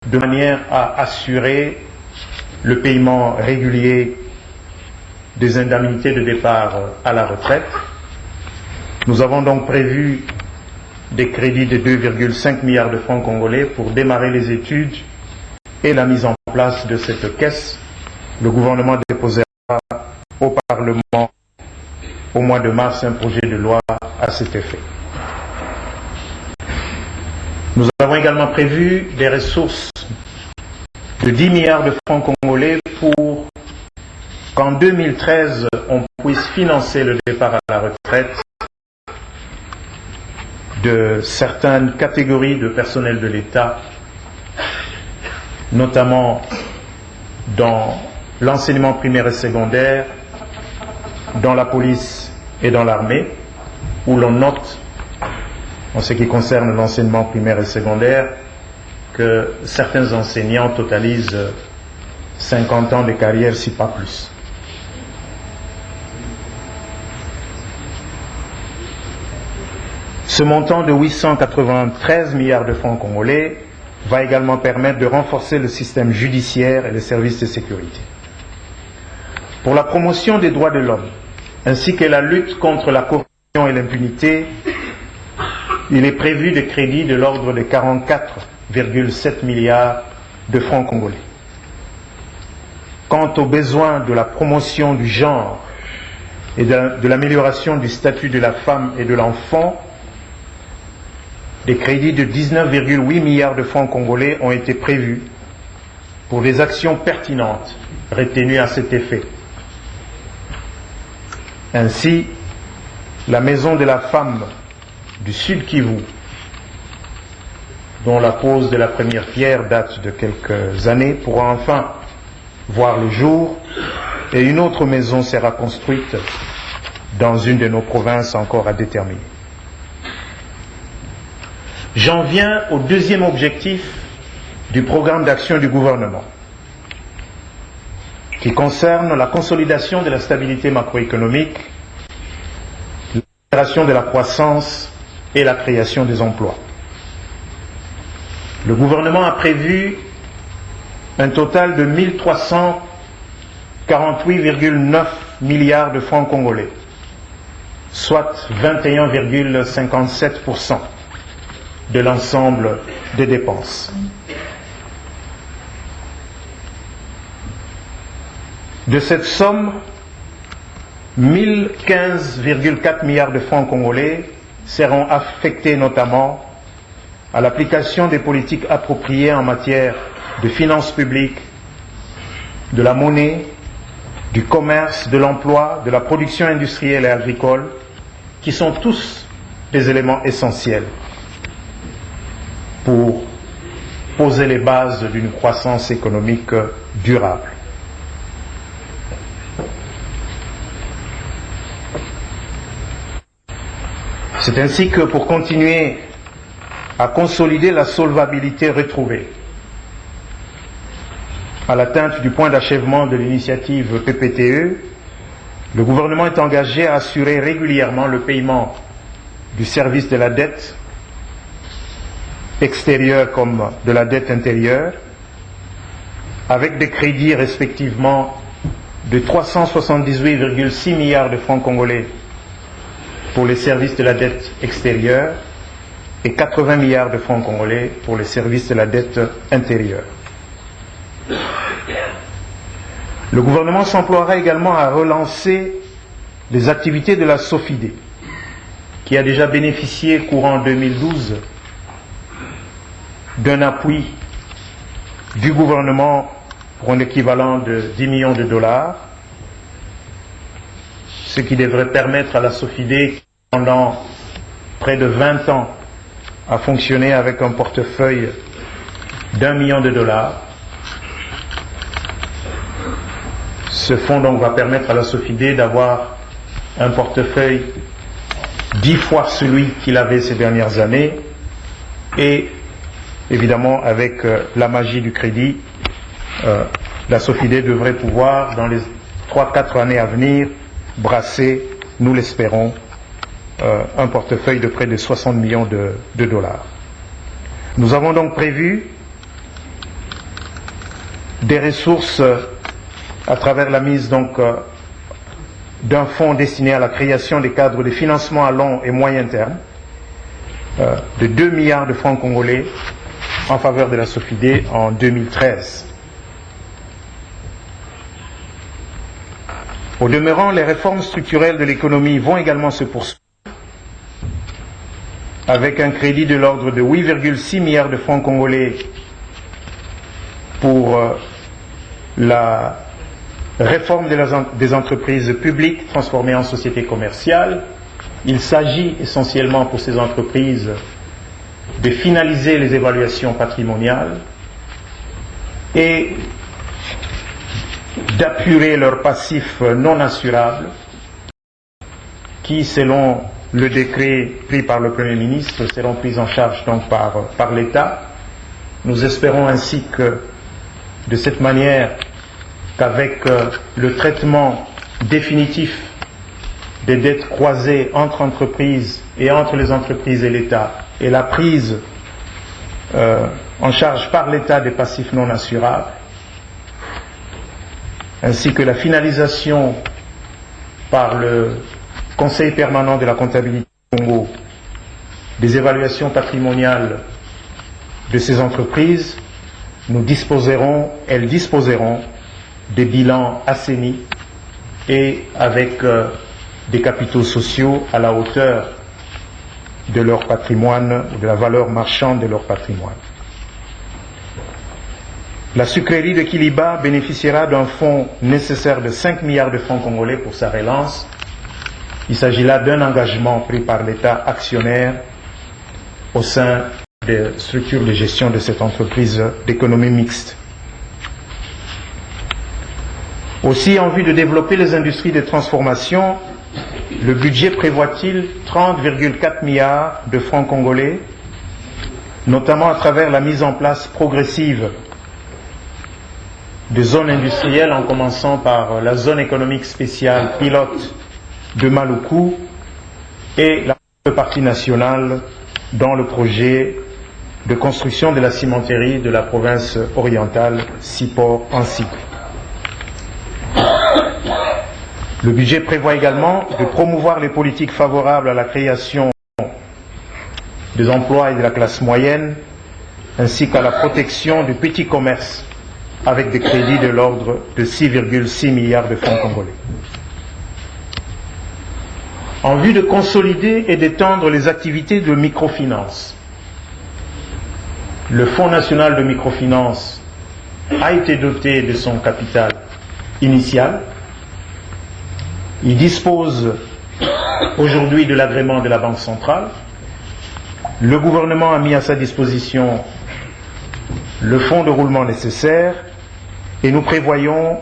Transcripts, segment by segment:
de manière à assurer le paiement régulier des indemnités de départ à la retraite. Nous avons donc prévu des crédits de 2,5 milliards de francs congolais pour démarrer les études et la mise en place de cette caisse. Le gouvernement déposera au Parlement au mois de mars un projet de loi à cet effet. Nous avons également prévu des ressources de 10 milliards de francs congolais pour qu'en 2013, on puisse financer le départ à la retraite de certaines catégories de personnel de l'État, notamment dans l'enseignement primaire et secondaire, dans la police et dans l'armée, où l'on note, en ce qui concerne l'enseignement primaire et secondaire, que certains enseignants totalisent 50 ans de carrière, si pas plus. Ce montant de 893 milliards de francs congolais va également permettre de renforcer le système judiciaire et les services de sécurité. Pour la promotion des droits de l'homme, ainsi que la lutte contre la corruption et l'impunité, il est prévu des crédits de l'ordre de 44,7 milliards de francs congolais. Quant aux besoins de la promotion du genre et de l'amélioration du statut de la femme et de l'enfant, des crédits de 19,8 milliards de francs congolais ont été prévus pour des actions pertinentes retenues à cet effet. Ainsi, la Maison de la Femme du Sud Kivu, dont la pose de la première pierre date de quelques années, pourra enfin voir le jour, et une autre maison sera construite dans une de nos provinces encore à déterminer. J'en viens au deuxième objectif du programme d'action du gouvernement, qui concerne la consolidation de la stabilité macroéconomique, l'accélération de la croissance et la création des emplois. Le gouvernement a prévu un total de 1348,9 milliards de francs congolais, soit 21,57% de l'ensemble des dépenses. De cette somme, 1015,4 milliards de francs congolais seront affectés notamment à l'application des politiques appropriées en matière de finances publiques, de la monnaie, du commerce, de l'emploi, de la production industrielle et agricole, qui sont tous des éléments essentiels pour poser les bases d'une croissance économique durable. C'est ainsi que pour continuer à consolider la solvabilité retrouvée à l'atteinte du point d'achèvement de l'initiative PPTE, le gouvernement est engagé à assurer régulièrement le paiement du service de la dette extérieure comme de la dette intérieure, avec des crédits respectivement de 378,6 milliards de francs congolais pour les services de la dette extérieure et 80 milliards de francs congolais pour les services de la dette intérieure. Le gouvernement s'emploiera également à relancer les activités de la SOFIDE, qui a déjà bénéficié courant 2012 d'un appui du gouvernement pour un équivalent de 10 millions de dollars, ce qui devrait permettre à la SOFIDE, qui pendant près de 20 ans a fonctionné avec un portefeuille d'1 million de dollars. Ce fonds donc va permettre à la SOFIDE d'avoir un portefeuille 10 fois celui qu'il avait ces dernières années, et évidemment avec la magie du crédit, la SOFIDE devrait pouvoir dans les 3-4 années à venir brasser, nous l'espérons, un portefeuille de près de 60 millions de dollars. Nous avons donc prévu des ressources à travers la mise donc d'un fonds destiné à la création des cadres de financement à long et moyen terme de 2 milliards de francs congolais en faveur de la SOFIDE en 2013. Au demeurant, les réformes structurelles de l'économie vont également se poursuivre avec un crédit de l'ordre de 8,6 milliards de francs congolais pour la réforme des entreprises publiques transformées en sociétés commerciales. Il s'agit essentiellement pour ces entreprises de finaliser les évaluations patrimoniales et d'apurer leurs passifs non assurables qui, selon le décret pris par le Premier ministre, seront pris en charge donc par l'État. Nous espérons ainsi que, de cette manière, qu'avec le traitement définitif des dettes croisées entre entreprises et entre les entreprises et l'État, et la prise en charge par l'État des passifs non assurables, ainsi que la finalisation par le Conseil permanent de la comptabilité du Congo des évaluations patrimoniales de ces entreprises, elles disposeront des bilans assainis et avec des capitaux sociaux à la hauteur de leur patrimoine, de la valeur marchande de leur patrimoine. La sucrerie de Kiliba bénéficiera d'un fonds nécessaire de 5 milliards de francs congolais pour sa relance. Il s'agit là d'un engagement pris par l'État actionnaire au sein des structures de gestion de cette entreprise d'économie mixte. Aussi, en vue de développer les industries de transformation, le budget prévoit-il 30,4 milliards de francs congolais, notamment à travers la mise en place progressive de zones industrielles, en commençant par la zone économique spéciale pilote de Maluku et la partie nationale dans le projet de construction de la cimenterie de la province orientale Sipor en cycle. Le budget prévoit également de promouvoir les politiques favorables à la création des emplois et de la classe moyenne, ainsi qu'à la protection du petit commerce, avec des crédits de l'ordre de 6,6 milliards de francs congolais. En vue de consolider et d'étendre les activités de microfinance, le Fonds national de microfinance a été doté de son capital initial. Il dispose aujourd'hui de l'agrément de la Banque centrale. Le gouvernement a mis à sa disposition le fonds de roulement nécessaire et nous prévoyons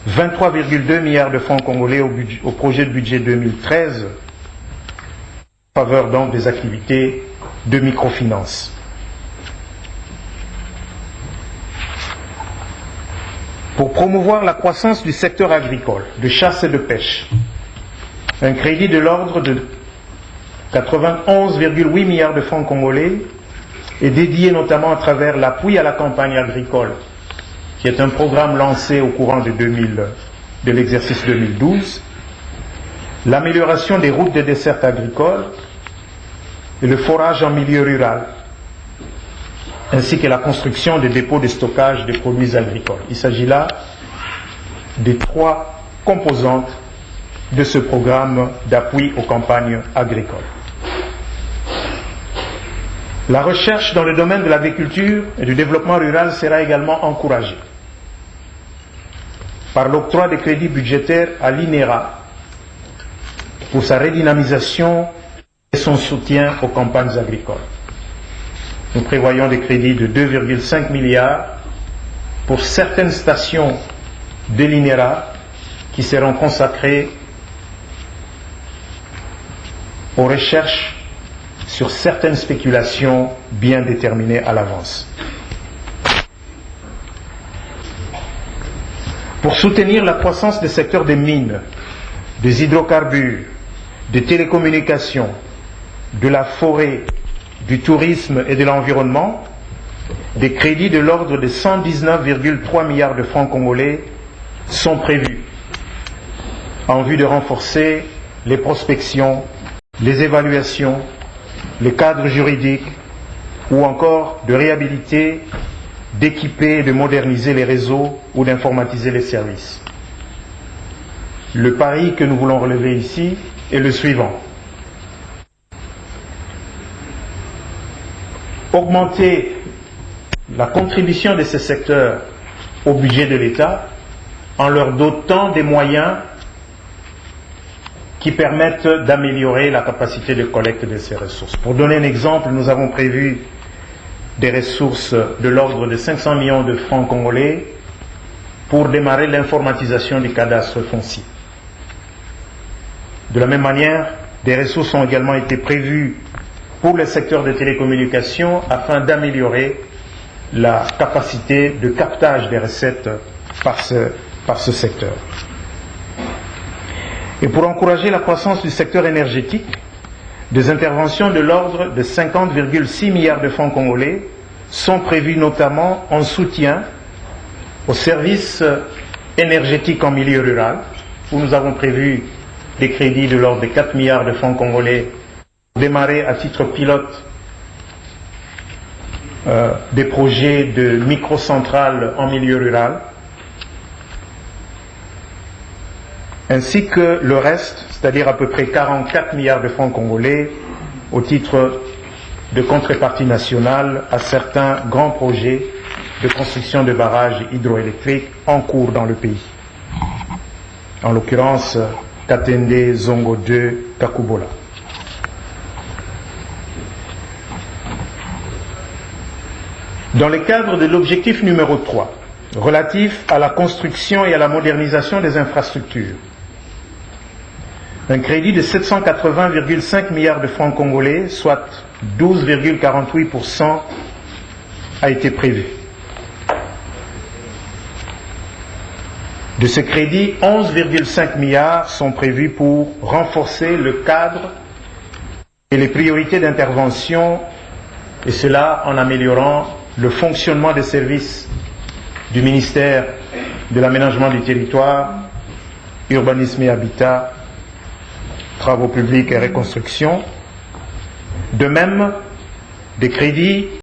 23,2 milliards de francs congolais au projet de budget 2013 en faveur donc des activités de microfinance. Pour promouvoir la croissance du secteur agricole, de chasse et de pêche, un crédit de l'ordre de 91,8 milliards de francs congolais est dédié notamment à travers l'appui à la campagne agricole, qui est un programme lancé au courant de l'exercice 2012, l'amélioration des routes de desserte agricole et le forage en milieu rural, ainsi que la construction des dépôts de stockage des produits agricoles. Il s'agit là des 3 composantes de ce programme d'appui aux campagnes agricoles. La recherche dans le domaine de l'agriculture et du développement rural sera également encouragée par l'octroi de crédits budgétaires à l'INERA pour sa redynamisation et son soutien aux campagnes agricoles. Nous prévoyons des crédits de 2,5 milliards pour certaines stations de l'INERA qui seront consacrées aux recherches sur certaines spéculations bien déterminées à l'avance. Pour soutenir la croissance des secteurs des mines, des hydrocarbures, des télécommunications, de la forêt, du tourisme et de l'environnement, des crédits de l'ordre de 119,3 milliards de francs congolais sont prévus en vue de renforcer les prospections, les évaluations, les cadres juridiques ou encore de réhabiliter, d'équiper et de moderniser les réseaux ou d'informatiser les services. Le pari que nous voulons relever ici est le suivant. Augmenter la contribution de ces secteurs au budget de l'État en leur dotant des moyens qui permettent d'améliorer la capacité de collecte de ces ressources. Pour donner un exemple, nous avons prévu des ressources de l'ordre de 500 millions de francs congolais pour démarrer l'informatisation du cadastre foncier. De la même manière, des ressources ont également été prévues pour le secteur des télécommunications afin d'améliorer la capacité de captage des recettes par ce secteur. Et pour encourager la croissance du secteur énergétique, des interventions de l'ordre de 50,6 milliards de francs congolais sont prévues notamment en soutien aux services énergétiques en milieu rural, où nous avons prévu des crédits de l'ordre de 4 milliards de francs congolais pour démarrer à titre pilote des projets de microcentrales en milieu rural, ainsi que le reste, c'est-à-dire à peu près 44 milliards de francs congolais au titre de contrepartie nationale à certains grands projets de construction de barrages hydroélectriques en cours dans le pays. En l'occurrence, Katende, Zongo 2, Kakubola. Dans le cadre de l'objectif numéro 3, relatif à la construction et à la modernisation des infrastructures, un crédit de 780,5 milliards de francs congolais, soit 12,48%, a été prévu. De ce crédit, 11,5 milliards sont prévus pour renforcer le cadre et les priorités d'intervention, et cela en améliorant le fonctionnement des services du ministère de l'Aménagement du Territoire, Urbanisme et Habitat, Travaux publics et Reconstruction. De même, des crédits